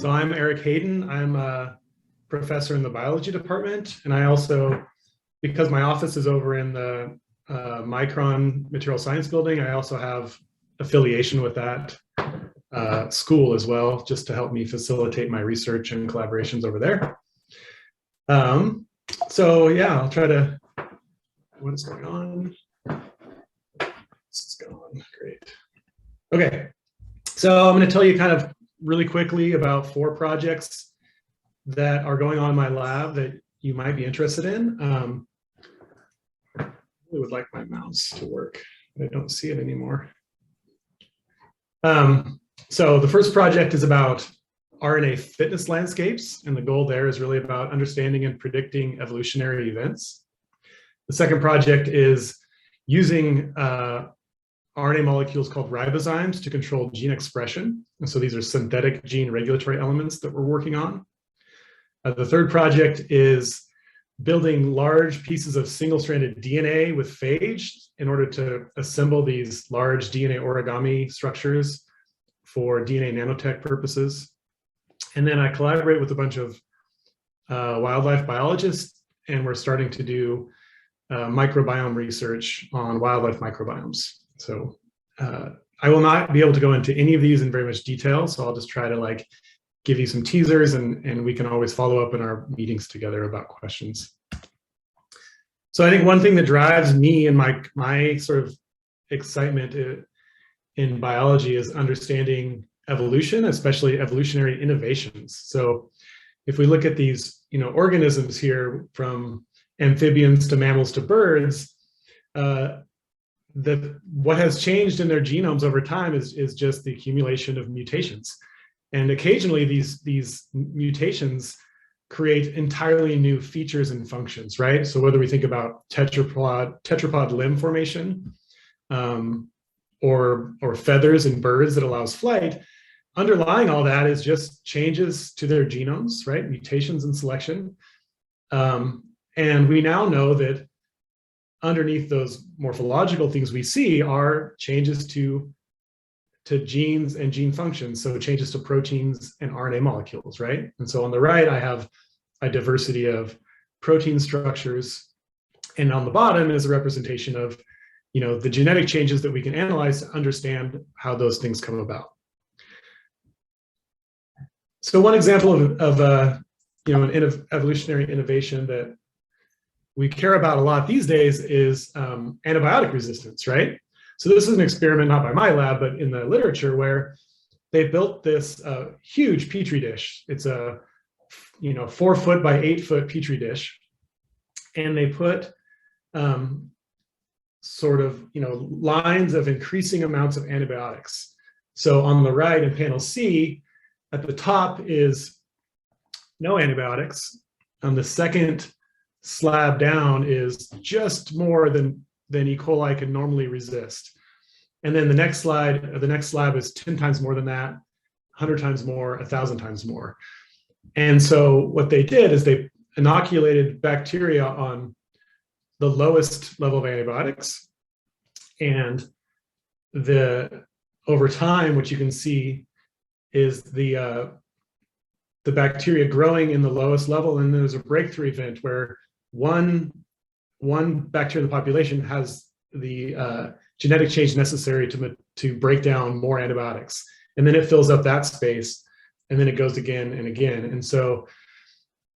So I'm Eric Hayden. I'm a professor in the biology department, and I also, because my office is over in the Micron Material Science building, I also have affiliation with that school as well, just to help me facilitate my research and collaborations over there. So yeah, I'll try to, what is going on? This is going on, great. Okay, so I'm going to tell you kind of really quickly about 4 projects that are going on in my lab that you might be interested in. I really would like my mouse to work, but I don't see it anymore. So the first project is about RNA fitness landscapes, and the goal there is really about understanding and predicting evolutionary events. The second project is using RNA molecules called ribozymes to control gene expression. And so these are synthetic gene regulatory elements that we're working on. The third project is building large pieces of single-stranded DNA with phage in order to assemble these large DNA origami structures for DNA nanotech purposes. And then I collaborate with a bunch of wildlife biologists, and we're starting to do microbiome research on wildlife microbiomes. So I will not be able to go into any of these in very much detail, so I'll just try to give you some teasers, and we can always follow up in our meetings together about questions. So I think one thing that drives me and my sort of excitement in biology is understanding evolution, especially evolutionary innovations. So if we look at these, organisms here, from amphibians to mammals to birds, what has changed in their genomes over time is just the accumulation of mutations. And occasionally these mutations create entirely new features and functions, right? So whether we think about tetrapod limb formation, or feathers in birds that allows flight, underlying all that is just changes to their genomes, right? Mutations and selection. And we now know that underneath those morphological things we see are changes to genes and gene functions, so changes to proteins and RNA molecules, right? And so on the right, I have a diversity of protein structures, and on the bottom is a representation of, the genetic changes that we can analyze to understand how those things come about. So one example of an evolutionary innovation that we care about a lot these days is antibiotic resistance, right? So this is an experiment not by my lab, but in the literature, where they built this huge petri dish. It's a 4 foot by 8 foot petri dish, and they put lines of increasing amounts of antibiotics. So on the right in panel C, at the top is no antibiotics. On the second slab down is just more than E. coli can normally resist. And then the next slab is 10 times more than that, 100 times more, 1,000 times more. And so what they did is they inoculated bacteria on the lowest level of antibiotics. And over time, what you can see is the bacteria growing in the lowest level, and there's a breakthrough event where one bacteria in the population has the genetic change necessary to break down more antibiotics, and then it fills up that space, and then it goes again and again. And so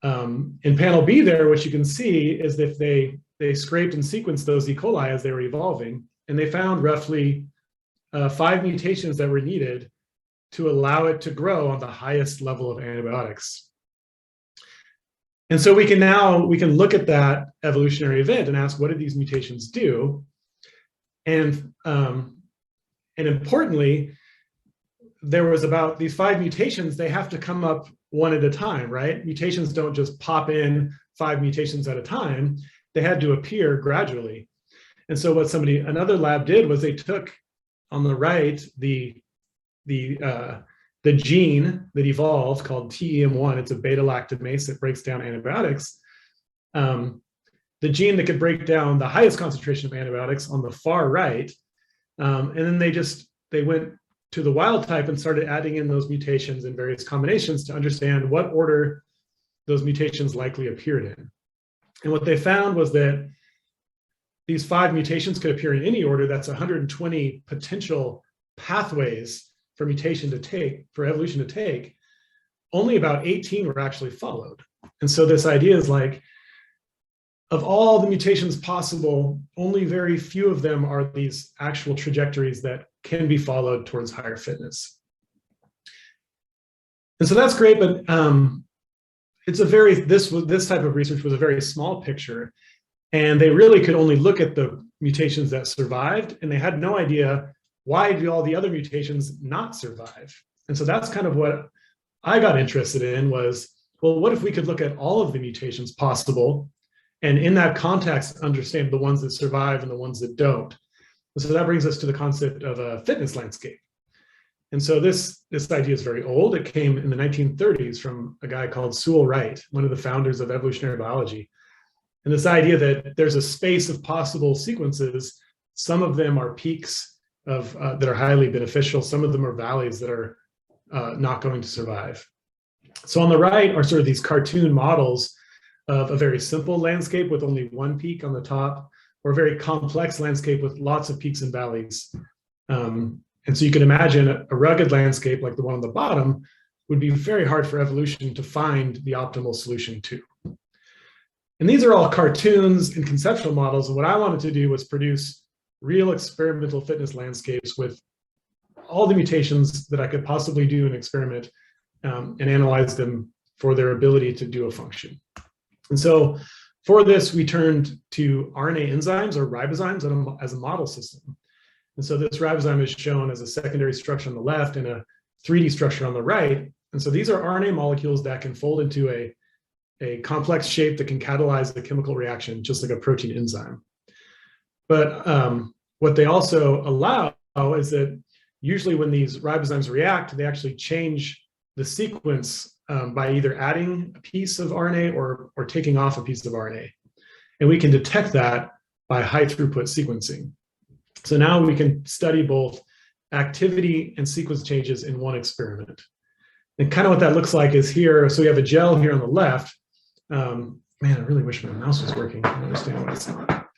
in panel B there, what you can see is that they scraped and sequenced those E. coli as they were evolving, and they found roughly 5 mutations that were needed to allow it to grow on the highest level of antibiotics. And so we can look at that evolutionary event and ask, what did these mutations do? And importantly, there was about these 5 mutations, they have to come up one at a time, right? Mutations don't just pop in 5 mutations at a time. They had to appear gradually. And so what another lab did was they took, on the right, the gene that evolved called TEM1. It's a beta-lactamase that breaks down antibiotics. The gene that could break down the highest concentration of antibiotics on the far right. And then they went to the wild type and started adding in those mutations in various combinations to understand what order those mutations likely appeared in. And what they found was that these 5 mutations could appear in any order. That's 120 potential pathways for mutation to take, for evolution to take. Only about 18 were actually followed. And so this idea is like, of all the mutations possible, only very few of them are these actual trajectories that can be followed towards higher fitness. And so that's great, but it's a very, this type of research was a very small picture, and they really could only look at the mutations that survived, and they had no idea why do all the other mutations not survive. And so that's kind of what I got interested in was, well, what if we could look at all of the mutations possible, and in that context, understand the ones that survive and the ones that don't. And so that brings us to the concept of a fitness landscape. And so this idea is very old. It came in the 1930s from a guy called Sewell Wright, one of the founders of evolutionary biology. And this idea that there's a space of possible sequences, some of them are peaks of that are highly beneficial, some of them are valleys that are not going to survive. So on the right are sort of these cartoon models of a very simple landscape with only one peak on the top, or a very complex landscape with lots of peaks and valleys. And so you can imagine a rugged landscape like the one on the bottom would be very hard for evolution to find the optimal solution to. And these are all cartoons and conceptual models. And what I wanted to do was produce real experimental fitness landscapes with all the mutations that I could possibly do in an experiment and analyze them for their ability to do a function. And so for this, we turned to RNA enzymes or ribozymes as a model system. And so this ribozyme is shown as a secondary structure on the left and a 3D structure on the right. And so these are RNA molecules that can fold into a complex shape that can catalyze the chemical reaction, just like a protein enzyme. But what they also allow is that usually when these ribozymes react, they actually change the sequence by either adding a piece of RNA or taking off a piece of RNA. And we can detect that by high throughput sequencing. So now we can study both activity and sequence changes in one experiment. And kind of what that looks like is here. So we have a gel here on the left. Man, I really wish my mouse was working. I don't understand why it's not.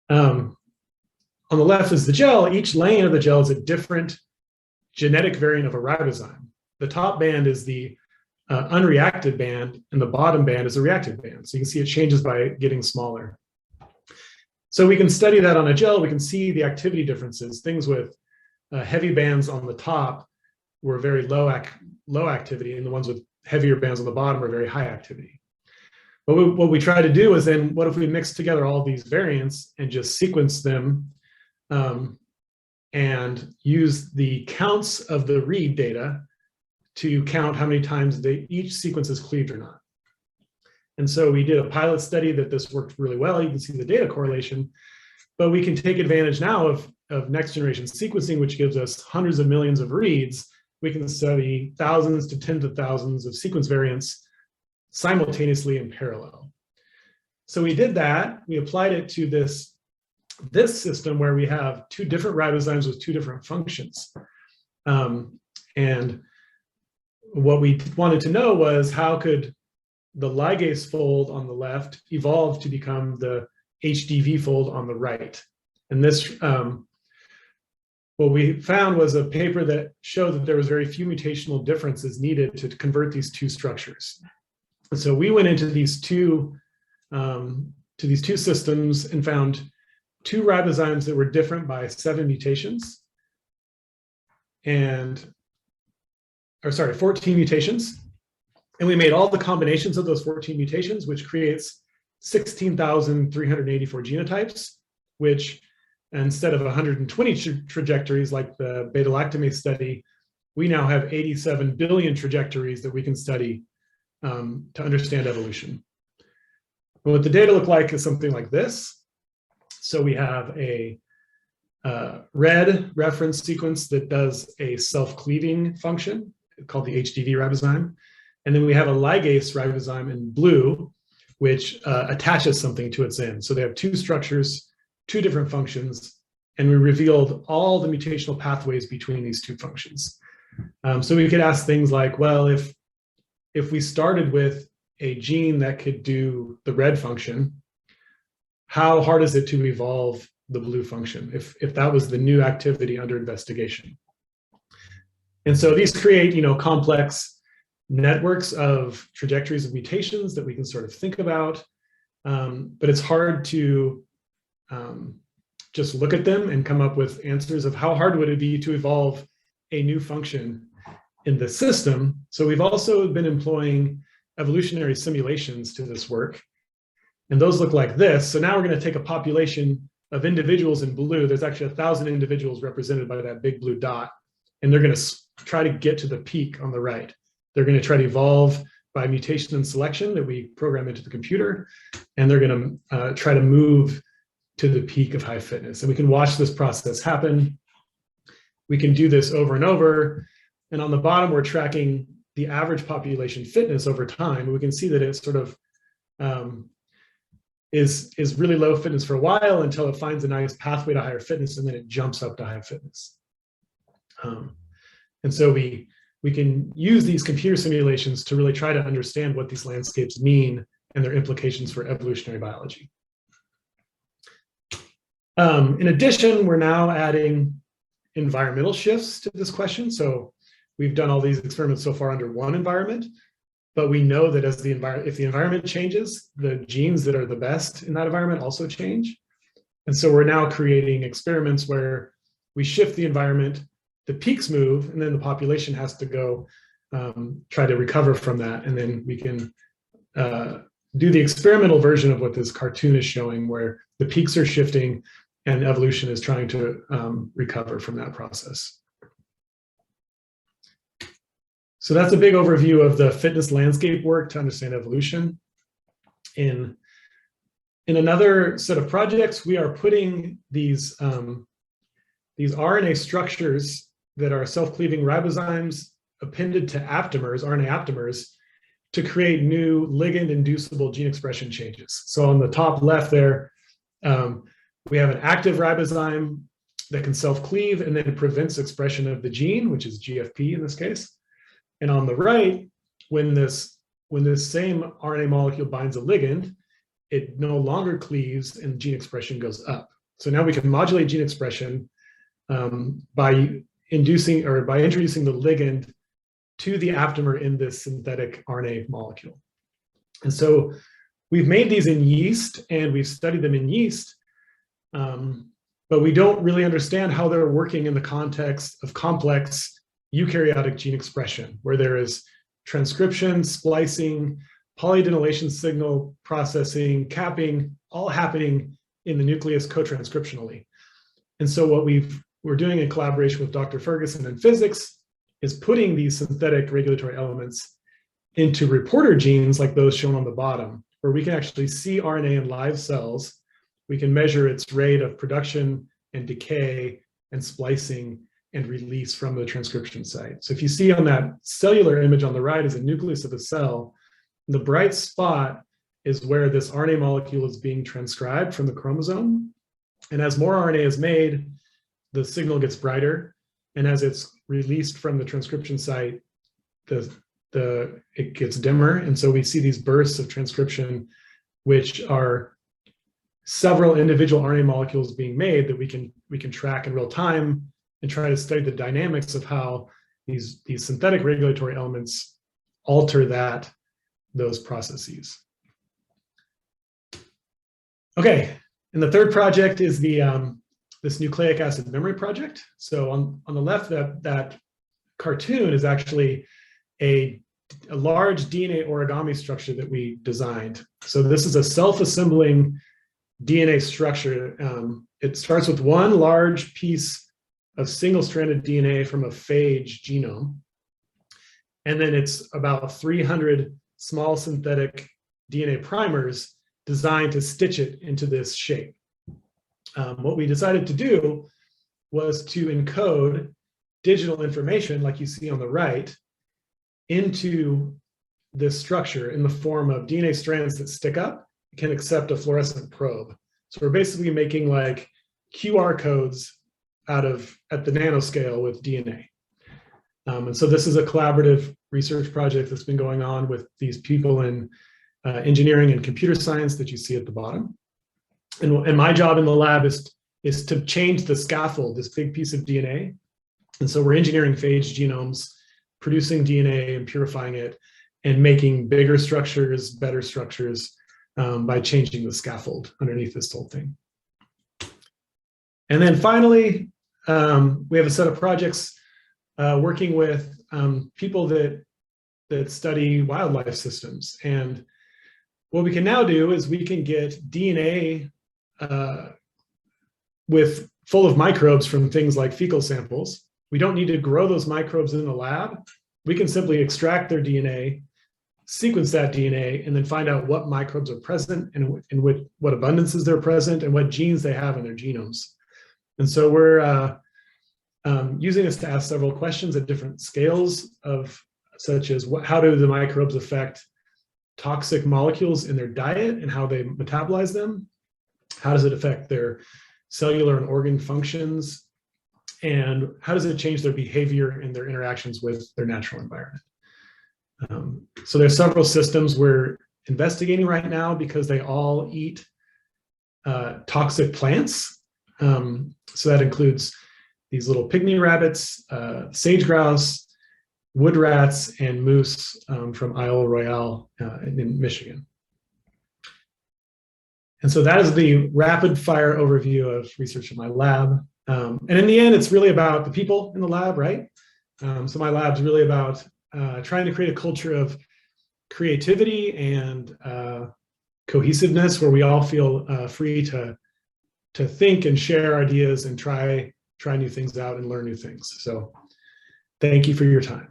On the left is the gel. Each lane of the gel is a different genetic variant of a ribozyme. The top band is the unreacted band, and the bottom band is a reacted band. So you can see it changes by getting smaller. So we can study that on a gel. We can see the activity differences. Things with heavy bands on the top were very low activity, and the ones with heavier bands on the bottom are very high activity. But what we try to do is then, what if we mix together all these variants and just sequence them and use the counts of the read data to count how many times each sequence is cleaved or not. And so we did a pilot study that this worked really well. You can see the data correlation, but we can take advantage now of next generation sequencing, which gives us hundreds of millions of reads. We can study thousands to tens of thousands of sequence variants simultaneously in parallel. So we did that. We applied it to this system where we have 2 different ribozymes with 2 different functions. And what we wanted to know was, how could the ligase fold on the left evolve to become the HDV fold on the right? And this, what we found was a paper that showed that there was very few mutational differences needed to convert these 2 structures. And so we went into these two systems and found 2 ribozymes that were different by 7 mutations, 14 mutations. And we made all the combinations of those 14 mutations, which creates 16,384 genotypes, which instead of 120 trajectories like the beta-lactamase study, we now have 87 billion trajectories that we can study to understand evolution. But what the data look like is something like this. So we have a red reference sequence that does a self-cleaving function called the HDV ribozyme. And then we have a ligase ribozyme in blue, which attaches something to its end. So they have 2 structures, 2 different functions, and we revealed all the mutational pathways between these two functions. So we could ask things like, well, if we started with a gene that could do the red function, how hard is it to evolve the blue function if that was the new activity under investigation? And so these create, complex networks of trajectories of mutations that we can sort of think about, but it's hard to just look at them and come up with answers of how hard would it be to evolve a new function in the system. So we've also been employing evolutionary simulations to this work, and those look like this. So now we're going to take a population of individuals in blue. There's actually 1,000 individuals represented by that big blue dot, and they're going to try to get to the peak on the right. They're going to try to evolve by mutation and selection that we program into the computer, and they're going to try to move to the peak of high fitness. And we can watch this process happen. We can do this over and over. And on the bottom, we're tracking the average population fitness over time. We can see that it sort of is really low fitness for a while until it finds a nice pathway to higher fitness, and then it jumps up to high fitness. And so we can use these computer simulations to really try to understand what these landscapes mean and their implications for evolutionary biology. In addition, we're now adding environmental shifts to this question. So we've done all these experiments so far under one environment, but we know that if the environment changes, the genes that are the best in that environment also change. And so we're now creating experiments where we shift the environment, the peaks move, and then the population has to go try to recover from that. And then we can do the experimental version of what this cartoon is showing, where the peaks are shifting and evolution is trying to recover from that process. So that's a big overview of the fitness landscape work to understand evolution. In another set of projects, we are putting these RNA structures that are self-cleaving ribozymes appended to aptamers, RNA aptamers, to create new ligand-inducible gene expression changes. So on the top left there, we have an active ribozyme that can self-cleave and then prevents expression of the gene, which is GFP in this case. And on the right, when this same RNA molecule binds a ligand, it no longer cleaves and gene expression goes up. So now we can modulate gene expression by introducing the ligand to the aptamer in this synthetic RNA molecule. And so we've made these in yeast and we've studied them in yeast, but we don't really understand how they're working in the context of complex eukaryotic gene expression, where there is transcription, splicing, polyadenylation signal processing, capping, all happening in the nucleus co-transcriptionally. And so what we're doing in collaboration with Dr. Ferguson in physics is putting these synthetic regulatory elements into reporter genes like those shown on the bottom, where we can actually see RNA in live cells. We can measure its rate of production and decay and splicing and release from the transcription site. So if you see on that cellular image on the right is a nucleus of a cell, the bright spot is where this RNA molecule is being transcribed from the chromosome. And as more RNA is made, the signal gets brighter. And as it's released from the transcription site, it gets dimmer. And so we see these bursts of transcription, which are several individual RNA molecules being made that we can track in real time and try to study the dynamics of how these synthetic regulatory elements alter those processes. Okay, and the third project is this nucleic acid memory project. So on the left, that cartoon is actually a large DNA origami structure that we designed. So this is a self-assembling DNA structure. It starts with one large piece of single-stranded DNA from a phage genome. And then it's about 300 small synthetic DNA primers designed to stitch it into this shape. What we decided to do was to encode digital information, like you see on the right, into this structure in the form of DNA strands that stick up, can accept a fluorescent probe. So we're basically making like QR codes at the nanoscale with DNA. And so this is a collaborative research project that's been going on with these people in engineering and computer science that you see at the bottom. And my job in the lab is to change the scaffold, this big piece of DNA. And so we're engineering phage genomes, producing DNA and purifying it, and making bigger structures, better structures by changing the scaffold underneath this whole thing. And then finally, we have a set of projects working with people that study wildlife systems. And what we can now do is we can get DNA full of microbes from things like fecal samples. We don't need to grow those microbes in the lab. We can simply extract their DNA, sequence that DNA, and then find out what microbes are present and in what abundances they're present and what genes they have in their genomes. And so we're using this to ask several questions at different scales such as how do the microbes affect toxic molecules in their diet and how they metabolize them? How does it affect their cellular and organ functions? And how does it change their behavior and their interactions with their natural environment? So there's several systems we're investigating right now because they all eat toxic plants. So that includes these little pygmy rabbits, sage grouse, wood rats, and moose from Isle Royale in Michigan. And so that is the rapid fire overview of research in my lab. And in the end, it's really about the people in the lab, right? So my lab's really about trying to create a culture of creativity and cohesiveness where we all feel free to think and share ideas and try new things out and learn new things. So thank you for your time.